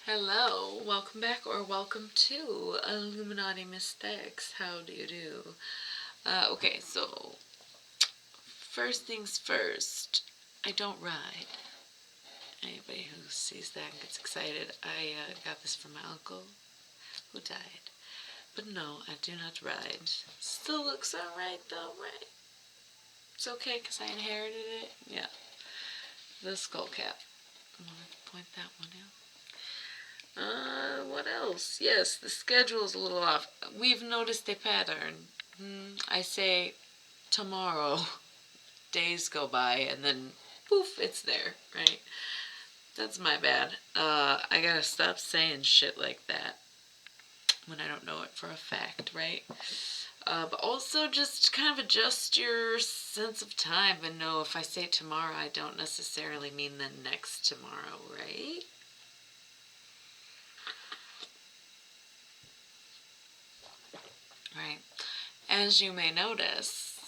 Hello, welcome back or welcome to Illuminaughty Mystex. How do you do? Okay, so first things first, I don't ride. Anybody who sees that and gets excited, I got this from my uncle who died. But no, I do not ride. Still looks alright though, right? It's okay because I inherited it. Yeah, the skull cap. I wanted to point that one out. What else? Yes, the schedule is a little off. We've noticed a pattern. I say tomorrow, days go by, and then poof, it's there, right? That's my bad. I gotta stop saying shit like that when I don't know it for a fact, right? But also just kind of adjust your sense of time and know if I say tomorrow, I don't necessarily mean the next tomorrow, right? Right. As you may notice,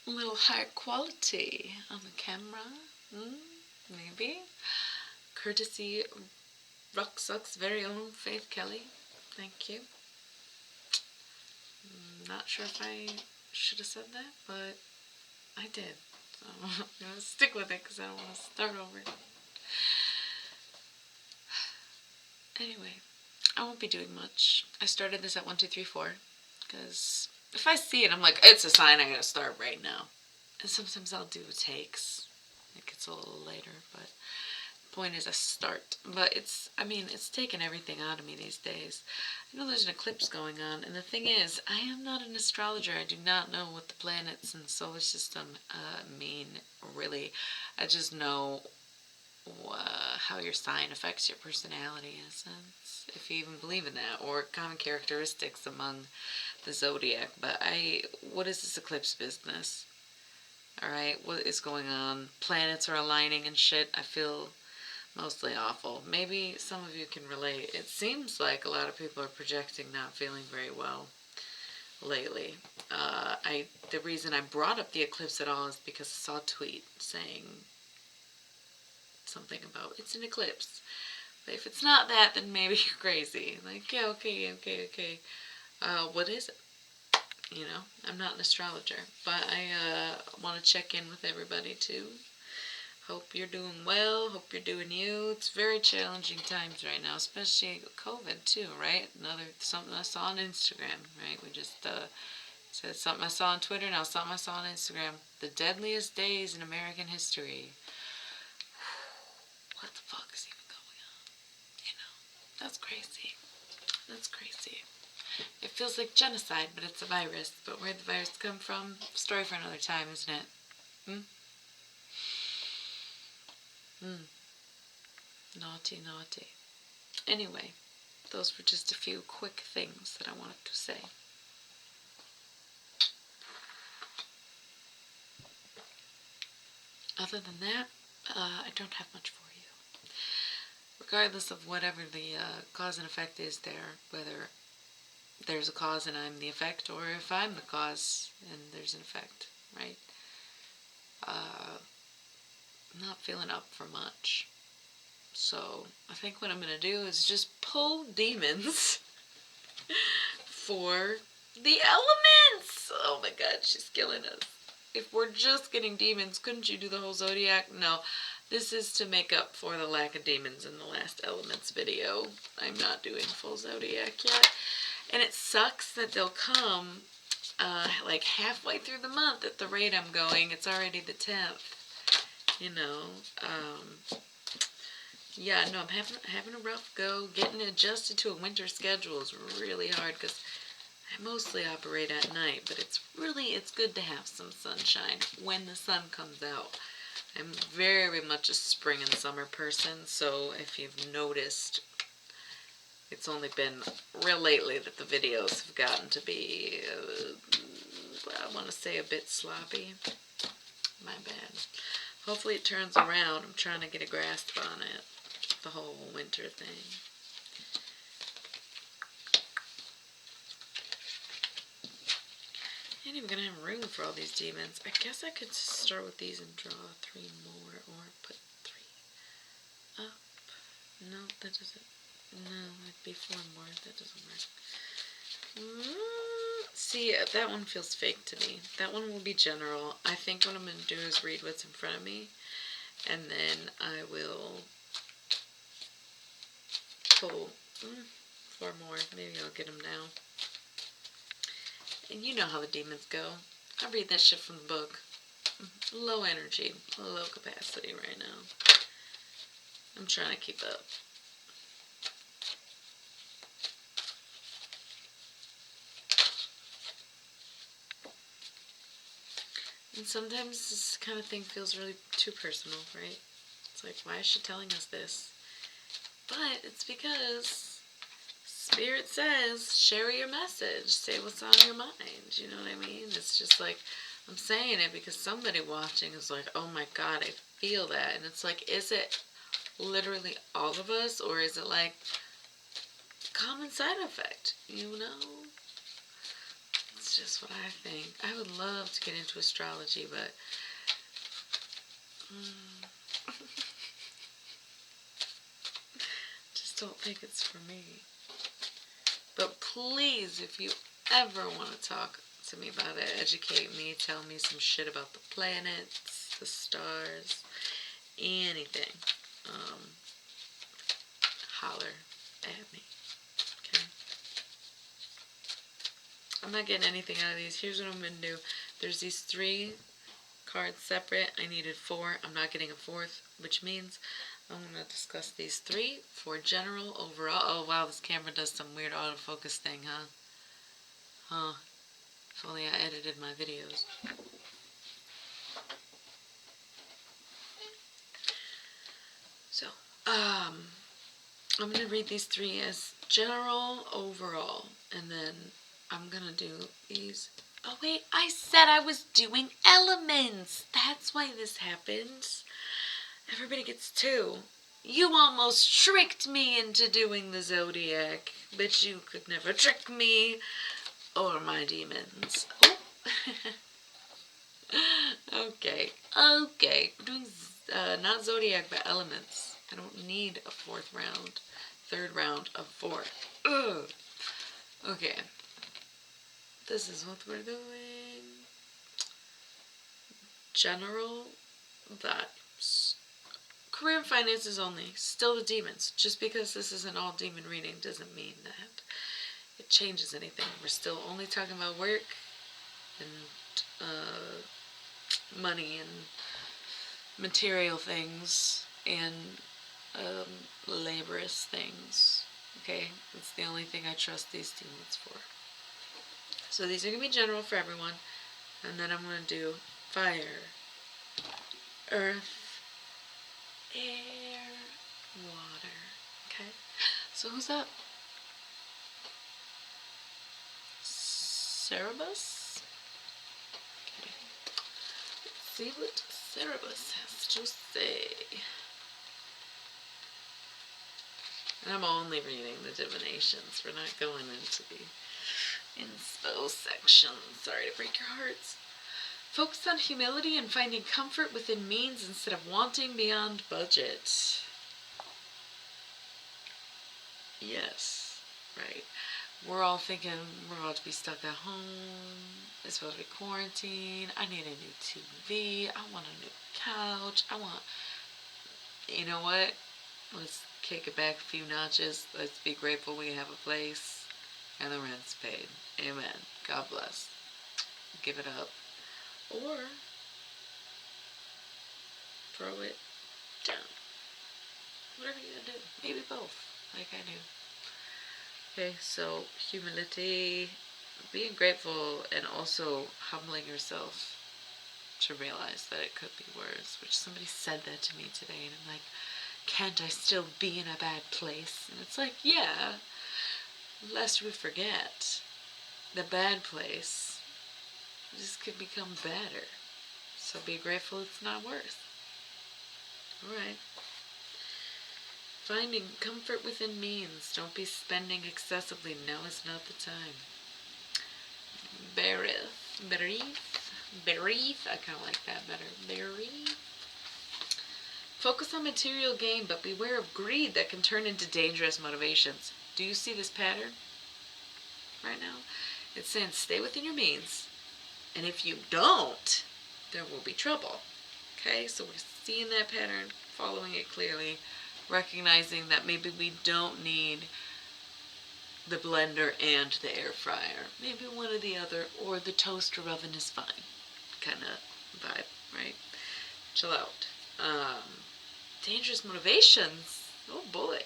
a little higher quality on the camera. Maybe. Courtesy Rucksuck's very own Faith Kelly. Thank you. Not sure if I should have said that, but I did. So I'm going to stick with it because I don't want to start over. Anyway, I won't be doing much. I started this at 1, 2, 3, 4 because if I see it, I'm like, it's a sign I gotta start right now. And sometimes I'll do takes. It gets a little later, but the point is I start. But it's taken everything out of me these days. I know there's an eclipse going on, and the thing is, I am not an astrologer. I do not know what the planets and solar system mean, really. I just know how your sign affects your personality in a sense, if you even believe in that, or common characteristics among the zodiac. But what is this eclipse business? Alright, what is going on? Planets are aligning and shit. I feel mostly awful. Maybe some of you can relate. It seems like a lot of people are projecting not feeling very well lately. The reason I brought up the eclipse at all is because I saw a tweet saying something about it's an eclipse. But if it's not that, then maybe you're crazy. Like, yeah, okay. What is it? You know, I'm not an astrologer, but I want to check in with everybody too. Hope you're doing well. Hope you're doing you. It's very challenging times right now, especially COVID too, right? Something I saw on Instagram, right? We just said something I saw on Twitter, now something I saw on Instagram. The deadliest days in American history. What the fuck is even going on? You know, that's crazy. That's crazy. It feels like genocide, but it's a virus. But where'd the virus come from? Story for another time, isn't it? Naughty. Anyway, those were just a few quick things that I wanted to say. Other than that, I don't have much for you. Regardless of whatever the cause and effect is there, whether there's a cause and I'm the effect, or if I'm the cause and there's an effect, right? I'm not feeling up for much. So I think what I'm going to do is just pull demons for the elements. Oh my god, she's killing us. If we're just getting demons, couldn't you do the whole zodiac? No, this is to make up for the lack of demons in the last elements video. I'm not doing full zodiac yet. And it sucks that they'll come like halfway through the month at the rate I'm going. It's already the 10th. You know, yeah, no, I'm having a rough go. Getting adjusted to a winter schedule is really hard because I mostly operate at night, but it's good to have some sunshine when the sun comes out. I'm very much a spring and summer person, so if you've noticed, it's only been real lately that the videos have gotten to be, I want to say a bit sloppy. My bad. Hopefully it turns around. I'm trying to get a grasp on it. The whole winter thing. I ain't even gonna have room for all these demons. I guess I could start with these and draw 3 more, or put 3 up. No, that doesn't. No, it'd be 4 more. That doesn't work. See, that one feels fake to me. That one will be general. I think what I'm going to do is read what's in front of me, and then I will pull 4 more. Maybe I'll get them now. And you know how the demons go. I read that shit from the book. Low energy, low capacity right now. I'm trying to keep up. And sometimes this kind of thing feels really too personal, right? It's like, why is she telling us this? But it's because Spirit says, share your message. Say what's on your mind. You know what I mean? It's just like, I'm saying it because somebody watching is like, oh my God, I feel that. And it's like, is it literally all of us? Or is it like common side effect? You know? It's just what I think. I would love to get into astrology, but just don't think it's for me. But please, if you ever want to talk to me about it, educate me, tell me some shit about the planets, the stars, anything, holler at me. Okay? I'm not getting anything out of these. Here's what I'm going to do. There's these 3 cards separate. I needed 4. I'm not getting a 4th, which means I'm going to discuss these 3 for general, overall. Oh, wow, this camera does some weird autofocus thing, huh? Huh. If only I edited my videos. So, I'm going to read these 3 as general, overall, and then I'm going to do these. Oh, wait, I said I was doing elements. That's why this happens. Everybody gets 2. You almost tricked me into doing the zodiac, but you could never trick me or my demons. Oh. Okay. We're doing not zodiac, but elements. I don't need a 4th round, 3rd round of 4. Ugh. Okay. This is what we're doing. General vibes. Career and finances only. Still the demons. Just because this is an all demon reading doesn't mean that it changes anything. We're still only talking about work and money and material things and laborious things. Okay? That's the only thing I trust these demons for. So these are going to be general for everyone. And then I'm going to do fire, earth, air, water. Okay? So who's up? Cerebus? Okay. Let's see what Cerebus has to say. And I'm only reading the divinations. We're not going into the inspo section. Sorry to break your hearts. Focus on humility and finding comfort within means instead of wanting beyond budget. Yes, right. We're all thinking we're about to be stuck at home. It's supposed to be quarantine. I need a new TV. I want a new couch. You know what? Let's kick it back a few notches. Let's be grateful we have a place and the rent's paid. Amen. God bless. Give it up. Or throw it down. Whatever you gotta do. Maybe both, like I do. Okay, so humility, being grateful, and also humbling yourself to realize that it could be worse. Which somebody said that to me today, and I'm like, can't I still be in a bad place? And it's like, yeah, lest we forget, the bad place just could become better. So be grateful it's not worse. Alright. Finding comfort within means. Don't be spending excessively. Now is not the time. Bereath. I kind of like that better. Bereath. Focus on material gain, but beware of greed that can turn into dangerous motivations. Do you see this pattern right now? It's saying stay within your means, and if you don't, there will be trouble. Okay, so we're seeing that pattern, following it clearly, recognizing that maybe we don't need the blender and the air fryer. Maybe one or the other, or the toaster oven is fine. Kind of vibe, right? Chill out. Dangerous motivations. Oh boy.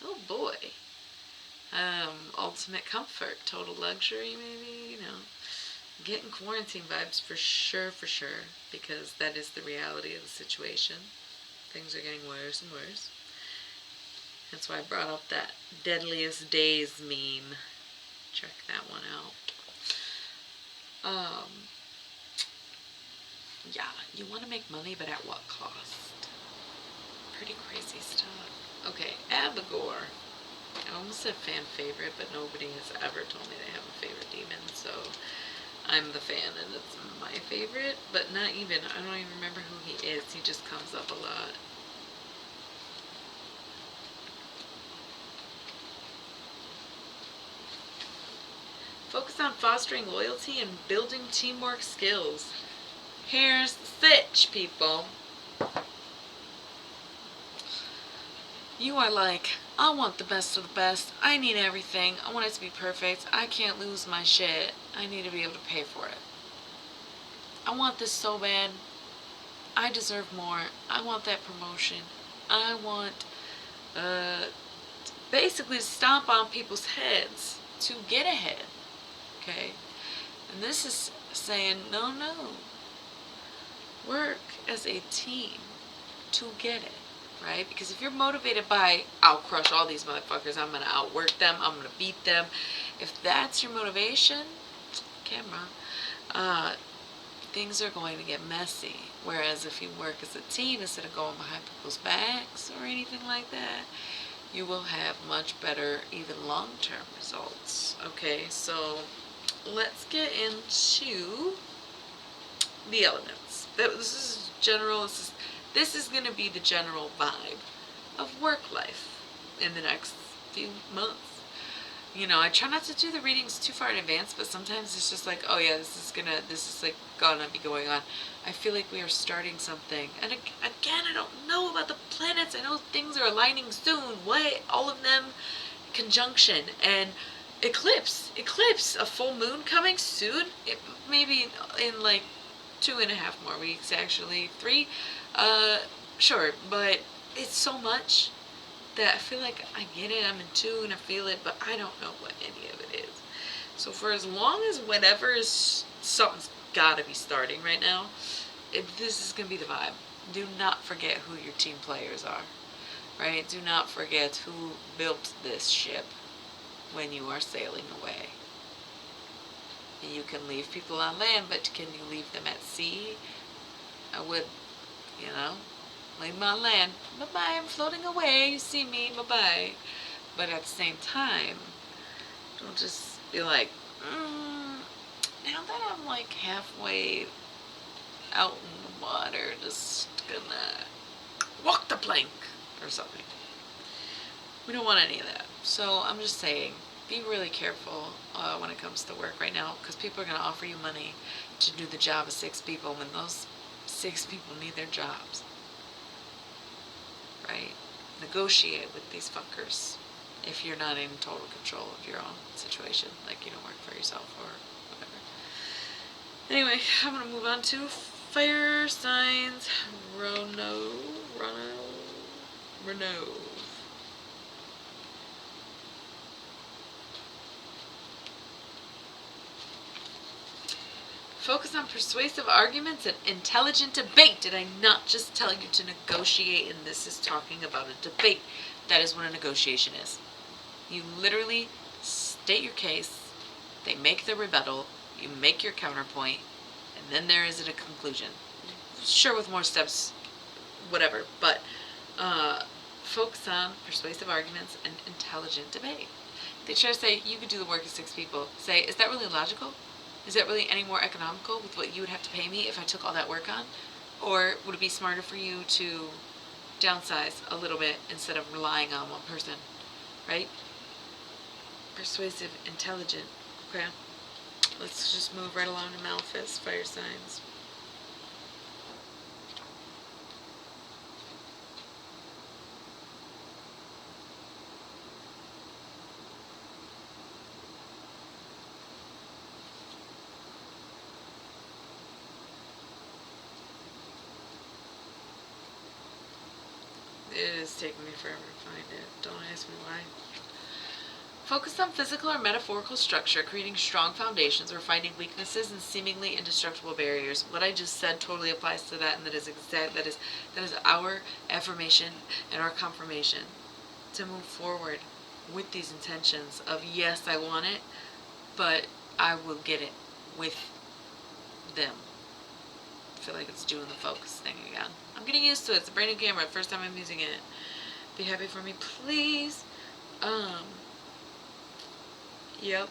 Oh boy. Ultimate comfort, total luxury, maybe, you know. Getting quarantine vibes for sure, because that is the reality of the situation. Things are getting worse and worse. That's why I brought up that deadliest days meme. Check that one out. Yeah, you want to make money, but at what cost? Pretty crazy stuff. Okay, Abigor. I almost said fan favorite, but nobody has ever told me they have a favorite demon, so I'm the fan and it's my favorite, but not even. I don't even remember who he is. He just comes up a lot. Focus on fostering loyalty and building teamwork skills. Here's the sitch, people. You are like, I want the best of the best. I need everything. I want it to be perfect. I can't lose my shit. I need to be able to pay for it. I want this so bad. I deserve more. I want that promotion. I want basically to stomp on people's heads to get ahead. Okay? And this is saying, no. Work as a team to get it. Right? Because if you're motivated by, I'll crush all these motherfuckers, I'm going to outwork them, I'm going to beat them. If that's your motivation, things are going to get messy. Whereas if you work as a team, instead of going behind people's backs or anything like that, you will have much better, even long-term results. Okay, so let's get into the elements. This is general. This is going to be the general vibe of work life in the next few months. You know, I try not to do the readings too far in advance, but sometimes it's just like, oh yeah, this is like gonna be going on. I feel like we are starting something. And again, I don't know about the planets. I know things are aligning soon. What? All of them conjunction and eclipse, a full moon coming soon. Maybe in like 2.5 more weeks, actually 3. Sure, but it's so much that I feel like I get it, I'm in tune, I feel it, but I don't know what any of it is. So for as long as whatever is, something's gotta be starting right now, this is gonna be the vibe. Do not forget who your team players are, right? Do not forget who built this ship when you are sailing away. And you can leave people on land, but can you leave them at sea? I would, you know, leave them on land. Bye-bye, I'm floating away. You see me, bye-bye. But at the same time, don't just be like, now that I'm like halfway out in the water, just gonna walk the plank or something. We don't want any of that. So I'm just saying, be really careful when it comes to work right now, because people are going to offer you money to do the job of 6 people when those 6 people need their jobs. Right? Negotiate with these fuckers if you're not in total control of your own situation, like you don't work for yourself or whatever. Anyway, I'm going to move on to fire signs. Renault. Focus on persuasive arguments and intelligent debate. Did I not just tell you to negotiate? And this is talking about a debate. That is what a negotiation is. You literally state your case, they make their rebuttal, you make your counterpoint, and then there is a conclusion. Sure, with more steps, whatever, but focus on persuasive arguments and intelligent debate. They try to say, you could do the work of 6 people. Say, is that really logical? Is that really any more economical with what you would have to pay me if I took all that work on? Or would it be smarter for you to downsize a little bit instead of relying on one person, right? Persuasive, intelligent. Okay. Let's just move right along to Malefice, fire signs. It is taking me forever to find it. Don't ask me why. Focus on physical or metaphorical structure, creating strong foundations, or finding weaknesses and seemingly indestructible barriers. What I just said totally applies to that, and that is our affirmation and our confirmation to move forward with these intentions of, yes, I want it, but I will get it with them. I feel like it's doing the focus thing again. I'm getting used to it. It's a brand new camera. First time I'm using it. Be happy for me, please. Yep.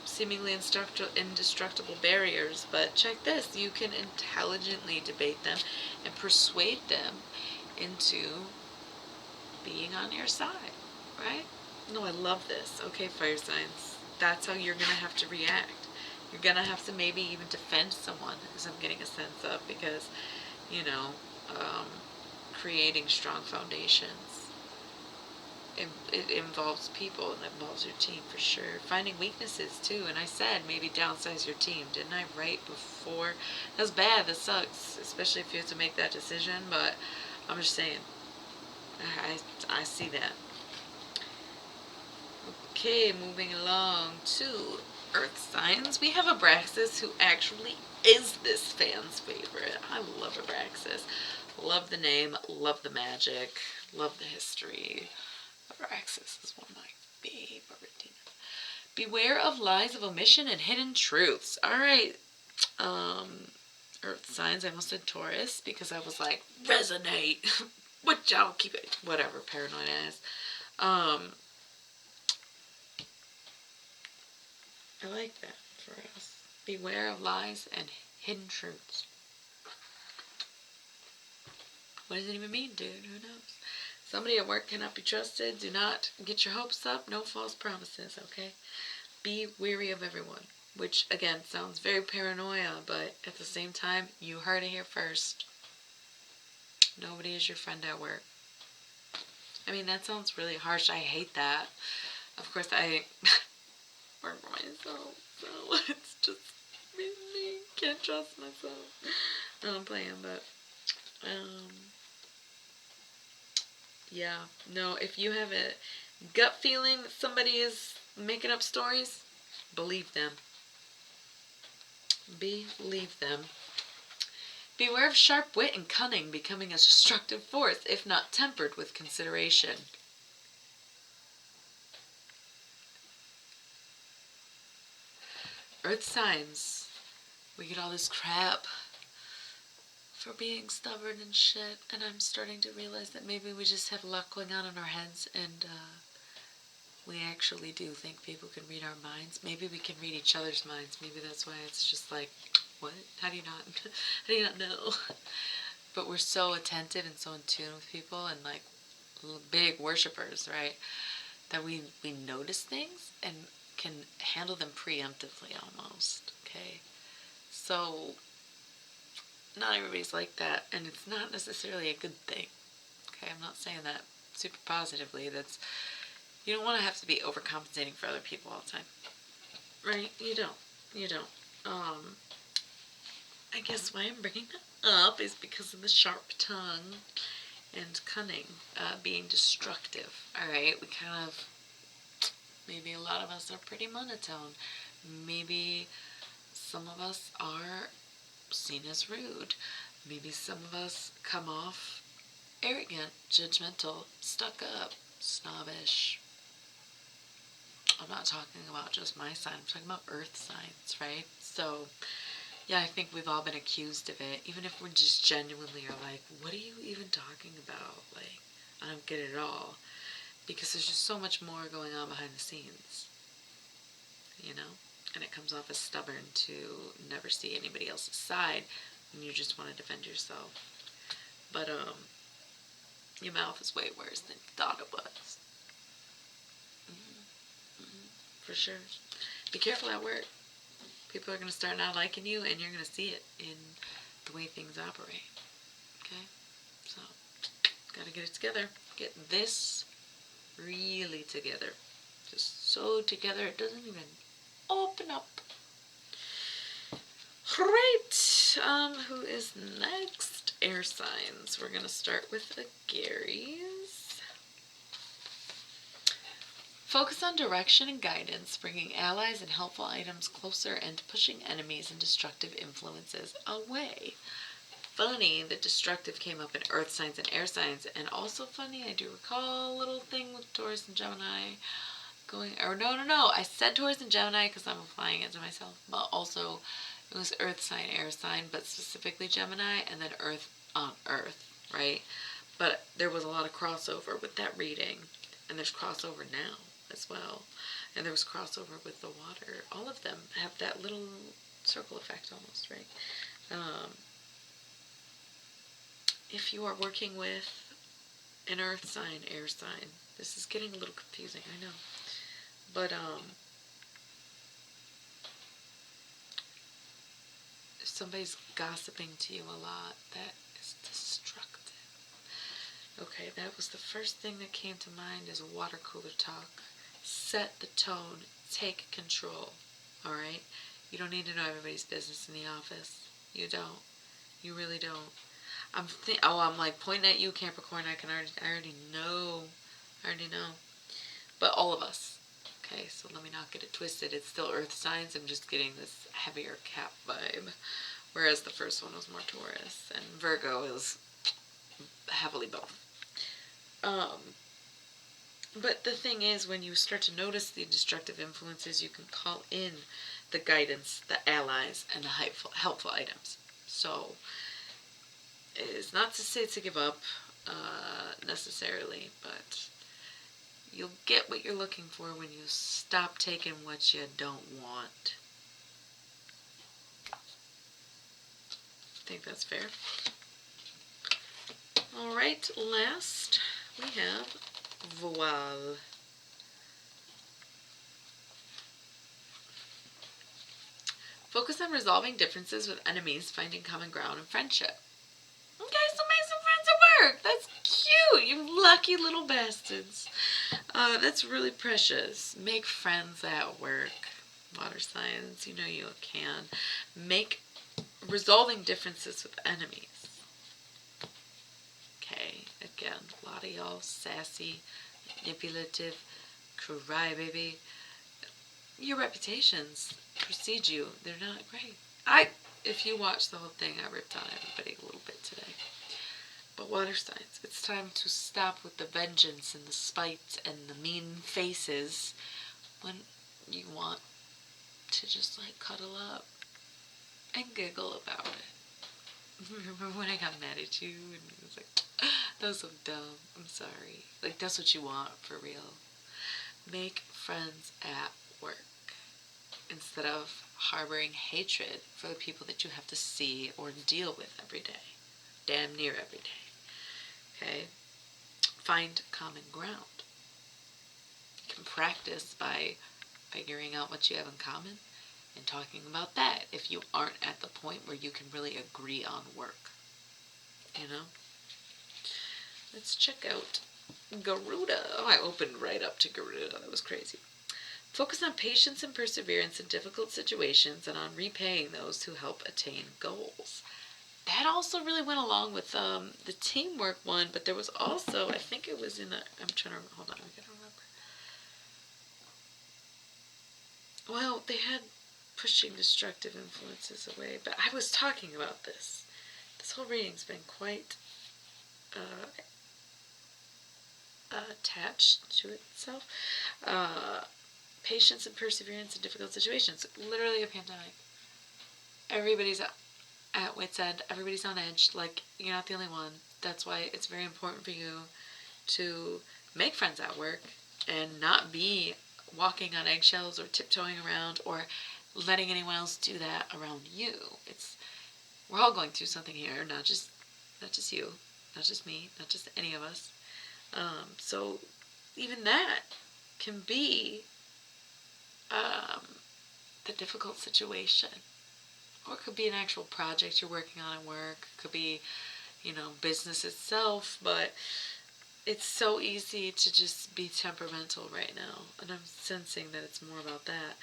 Seemingly indestructible barriers, but check this. You can intelligently debate them and persuade them into being on your side, right? No, I love this. Okay, fire signs. That's how you're going to have to react. You're going to have to maybe even defend someone, as I'm getting a sense of, because, creating strong foundations. It involves people and it involves your team for sure. Finding weaknesses too, and I said maybe downsize your team, didn't I? Right before. That's bad, that sucks, especially if you have to make that decision, but I'm just saying, I see that. Okay, moving along to Earth signs. We have Abraxas, who actually is this fan's favorite. I love Abraxas. Love the name, love the magic, love the history. Abraxas is one of my favorite demons. Beware of lies of omission and hidden truths. Alright, Earth signs. I almost said Taurus because I was like, resonate. What y'all keep it? Whatever, paranoid ass. I like that for us. Beware of lies and hidden truths. What does it even mean, dude? Who knows? Somebody at work cannot be trusted. Do not get your hopes up. No false promises, okay? Be weary of everyone. Which, again, sounds very paranoia, but at the same time, you heard it here first. Nobody is your friend at work. I mean, that sounds really harsh. I hate that. Of course, I work for myself, so it's just me. Can't trust myself. No, I'm playing, but yeah, no, if you have a gut feeling that somebody is making up stories, believe them. Believe them. Beware of sharp wit and cunning becoming a destructive force if not tempered with consideration. Earth signs. We get all this crap for being stubborn and shit, and I'm starting to realize that maybe we just have a lot going on in our heads, and we actually do think people can read our minds. Maybe we can read each other's minds. Maybe that's why it's just like, what? How do you not know? But we're so attentive and so in tune with people, and like big worshippers, right? That we notice things and can handle them preemptively almost, okay? So not everybody's like that, and it's not necessarily a good thing. Okay, I'm not saying that super positively. You don't want to have to be overcompensating for other people all the time. Right? You don't. I guess why I'm bringing that up is because of the sharp tongue and cunning being destructive. Alright, maybe a lot of us are pretty monotone. Maybe some of us are seen as rude. Maybe some of us come off arrogant, judgmental, stuck up, snobbish. I'm not talking about just my sign, I'm talking about earth signs, right? So, yeah, I think we've all been accused of it, even if we're just genuinely are like, what are you even talking about? Like, I don't get it at all. Because there's just so much more going on behind the scenes, and it comes off as stubborn to never see anybody else's side, and you just want to defend yourself. But Your mouth is way worse than you thought it was. For sure. Be careful at work. People are going to start not liking you, and you're going to see it in the way things operate. Okay? So, gotta get it together. Get this really together. Just so together it doesn't even open up. Right. Who is next? Air signs. We're going to start with the Garys. Focus on direction and guidance, bringing allies and helpful items closer and pushing enemies and destructive influences away. Funny that destructive came up in earth signs and air signs, and also funny, I do recall a little thing with Taurus and Gemini going, or no, I said Taurus and Gemini because I'm applying it to myself, but also it was earth sign, air sign, but specifically Gemini, and then earth on earth, right? But there was a lot of crossover with that reading, and there's crossover now as well, and there was crossover with the water. All of them have that little circle effect almost, right? If you are working with an earth sign, air sign, this is getting a little confusing, I know, but if somebody's gossiping to you a lot, that is destructive. Okay, that was the first thing that came to mind is water cooler talk. Set the tone. Take control. Alright? You don't need to know everybody's business in the office. You don't. You really don't. I'm like pointing at you, Capricorn. I already know. But all of us. Okay, so let me not get it twisted. It's still earth signs. I'm just getting this heavier Cap vibe. Whereas the first one was more Taurus. And Virgo is heavily both. But the thing is, when you start to notice the destructive influences, you can call in the guidance, the allies, and the helpful items. So, it's not to say to give up, necessarily, but you'll get what you're looking for when you stop taking what you don't want. I think that's fair. Alright, last we have Voile. Focus on resolving differences with enemies, finding common ground, and friendship. Okay, so make some friends at work. That's cute. You lucky little bastards. That's really precious. Make friends at work. Water signs, you know you can. Make resolving differences with enemies. Okay, again, a lot of y'all sassy, manipulative, crybaby. Your reputations precede you. They're not great. If you watch the whole thing, I ripped on everybody a little bit today. But water signs, it's time to stop with the vengeance and the spite and the mean faces when you want to just like cuddle up and giggle about it. Remember when I got mad at you and it was like, that was so dumb, I'm sorry. Like, that's what you want for real. Make friends at work instead of harboring hatred for the people that you have to see or deal with every day. Damn near every day. Okay? Find common ground. You can practice by figuring out what you have in common and talking about that if you aren't at the point where you can really agree on work. You know? Let's check out Garuda. Oh, I opened right up to Garuda. That was crazy. Focus on patience and perseverance in difficult situations and on repaying those who help attain goals. That also really went along with the teamwork one, but there was also, I think it was in a, I'm trying to, hold on, I gotta remember. Well, they had pushing destructive influences away, but I was talking about this. This whole reading's been quite attached to itself. Patience and perseverance in difficult situations. Literally a pandemic. Everybody's at wit's end. Everybody's on edge. Like, you're not the only one. That's why it's very important for you to make friends at work and not be walking on eggshells or tiptoeing around or letting anyone else do that around you. We're all going through something here, not just you. not just me, not just any of us. So even that can be the difficult situation. Or it could be an actual project you're working on at work. It could be, business itself. But it's so easy to just be temperamental right now. And I'm sensing that it's more about that.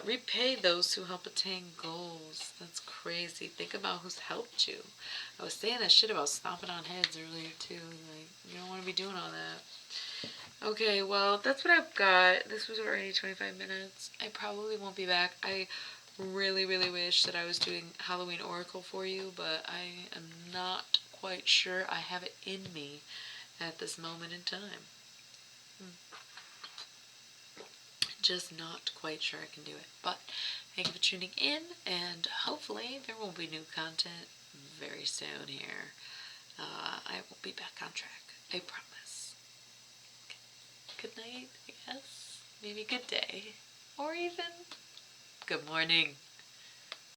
Repay those who help attain goals. That's crazy. Think about who's helped you. I was saying that shit about stomping on heads earlier too. Like, you don't want to be doing all that. Okay, well, that's what I've got. This was already 25 minutes. I probably won't be back. I really, really wish that I was doing Halloween Oracle for you, but I am not quite sure I have it in me at this moment in time. Just not quite sure I can do it. But thank you for tuning in, and hopefully there will be new content very soon here. I will be back on track. I promise. Good night, I guess. Maybe good day. Or even good morning.